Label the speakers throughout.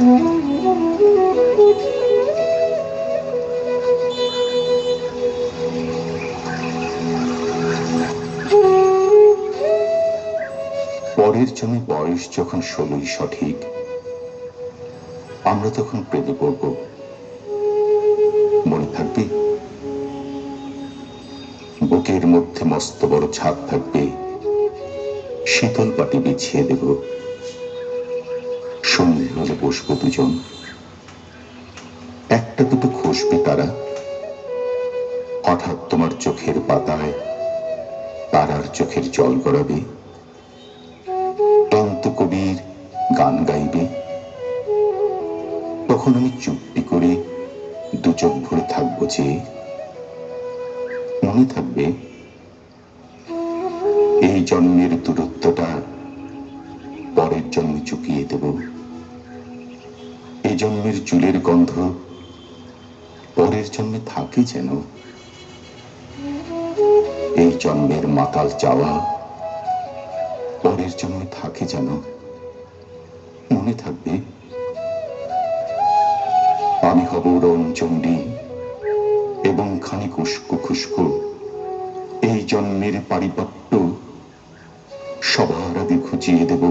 Speaker 1: পরের জন্য বয়স যখন 16ই সঠিক, আমরা তখন প্রেমে পড়ব। মনে থাকবে? বুকের মধ্যে মস্ত বড় ছাদ থাকবে, শীতল পাটি বিছিয়ে দেব, সন্ধে হলে বসবো দুজন, একটা দুটো খুশবে তারা। হঠাৎ তোমার চোখের পাতায় তারার চোখের জল গড়াবে, ক্লান্ত কবির গান গাইবে। তখন আমি চুপটি করে দু চোখ ভরে থাকবো যে, মনে থাকবে? এই জন্মের দূরত্বটা পরের জন্মে চুকিয়ে দেব। এই জন্মের চুলের গন্ধ পরের জন্মে থাকে যেন। এই জন্মের মাতাল চাওয়া পরের জন্মে থাকে যেন। মনে থাকবে? আমি হব রণচণ্ডী এবং খানিক উস্কো খুস্কো। এই জন্মের পারিপট্য সবার আগে খুঁজিয়ে দেব।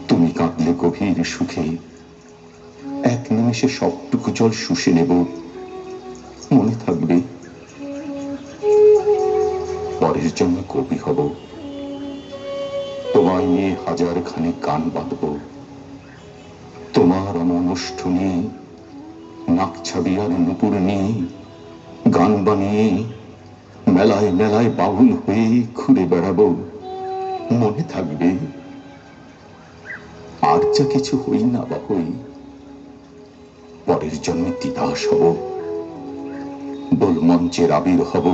Speaker 1: তুমি কাঁদলে গভীর সুখে এক নিমেষে সবটুকু জল শুষে নেব। মনে থাকবে? পরের জন্য কবি হব, তোমায় নিয়ে হাজার খানিক গান বাঁধব। তোমার অমনষ্ঠ নিয়ে, নাকছাবি আর নুপুর নিয়ে গান বানিয়ে মেলায় মেলায় বাউল হয়ে ঘুরে বেড়াবো। মনে থাকবে? আর যা কিছু হই না বা হই, পরের জন্মে তিতাস হব, দোলমঞ্চের আবির হব,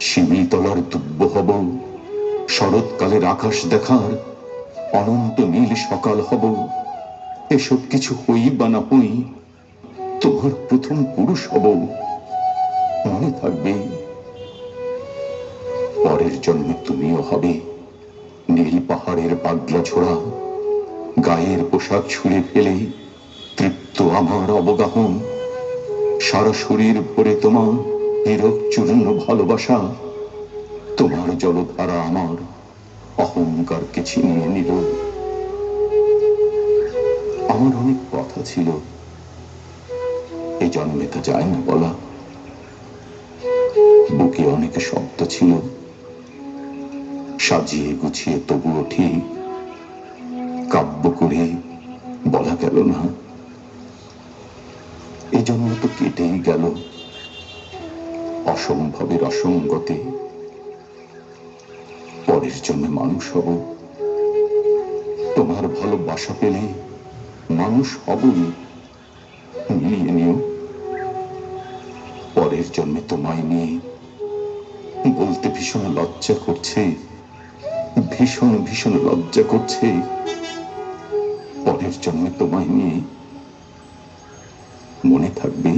Speaker 1: শিউলিতলার দুব্য হব, শরৎকালের আকাশ দেখার অনন্ত নীল সকাল হব। এসব কিছু হই বা না হই, তোমার প্রথম পুরুষ হব। মনে থাকবে? পরের জন্মে তুমিও হবে নীল পাহাড়ের পাগলা ছোড়া, গায়ের পোশাক ছুঁড়ে ফেলে তৃপ্ত আমার অবগাহন। সারা শরীর ভরে তোমার হীরক চূর্ণ ভালোবাসা। তোমার জলধারা আমার অহংকারকে ছিনিয়ে নিল। আমার অনেক কথা ছিল, এই জন্মে তা যায় না বলা। বুকে অনেক শব্দ ছিল, সাজিয়ে গুছিয়ে তবুও ঠিক কাব্য করে বলা গেল না। এই জন্ম তো কেটেই গেল অসম্ভবের অসঙ্গতে। পরের জন্মে মানুষ হব, তোমার ভালোবাসা পেলে মানুষ হবই, মিলিয়ে নিও। পরের জন্মে তোমায় নিয়ে বলতে ভীষণ লজ্জা করছে, ভীষণ ভীষণ লজ্জা করছে। পরের জন্মে তোমায় নিয়ে। মনে থাকবে?